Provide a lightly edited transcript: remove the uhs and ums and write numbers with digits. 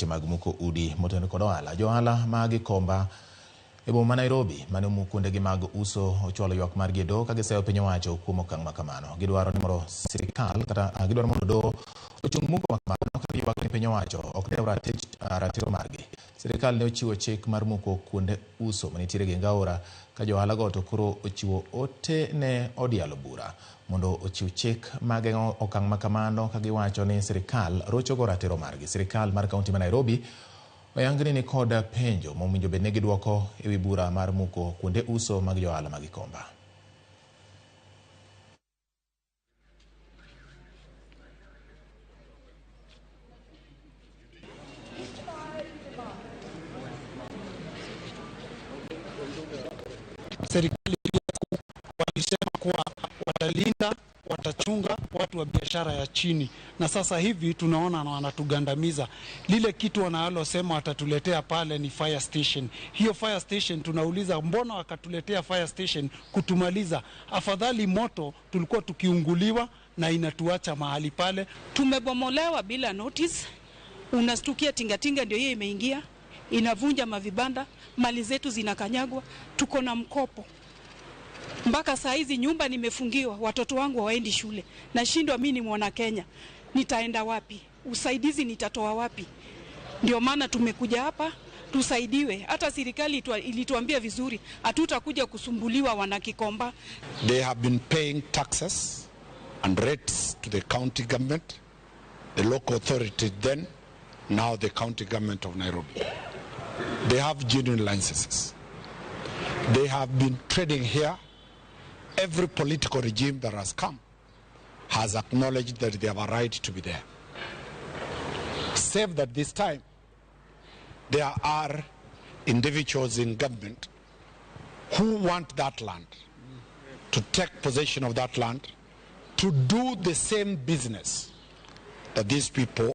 weche mag muko udi motenore kod ohala. Johala mag Gikomba e boma Nairobi mane mukunde mag uso ochwalo ywak margi e doho ka giseyo piny owacho kuom okang' makamano. Gidwaro ni mondo sirikal kata gidwaro mondo doho ochung muko makamano ka ywak ni piny owacho ok dew ratiro margi. Sirikal ne ochiwo chik mar muko kuonde uso manitiere gi ngaora ka johala go to koro ochiwo ote ne odialo bura mondo ochiw chik mageng'o okang' makamano ka giwacho ni sirikal rocho go ratiro margi. Sirikal mar kaunti ma Nairobi oyangni ni kod penjo mowinjo bed ne gidwoko ewi bura mar muko kuonde uso mag johala mag Gikomba. Serikali walisema kuwa watalinda, watachunga watu wa biashara ya chini, na sasa hivi tunaona wanatugandamiza. Lile kitu wanalosema watatuletea pale ni fire station. Hiyo fire station tunauliza mbona wakatuletea fire station kutumaliza? Afadhali moto tulikuwa tukiunguliwa na inatuacha mahali pale. Tumebomolewa bila notice. Unastukia tingatinga ndio hiyo imeingia, inavunja mavibanda, mali zetu zinakanyagwa, tuko na mkopo. Mpaka saa hizi nyumba nimefungiwa, watoto wangu hawaendi shule. Nashindwa mimi ni mwana Kenya. Nitaenda wapi? Usaidizi nitatoa wapi? Ndio maana tumekuja hapa tusaidiwe. Hata serikali ilituambia vizuri, hatutakuja kusumbuliwa wana Gikomba. They have been paying taxes and rates to the county government, the local authority then, now the county government of Nairobi. They have genuine licenses. They have been trading here. Every political regime that has come has acknowledged that they have a right to be there. Save that this time, there are individuals in government who want that land, to take possession of that land, to do the same business that these people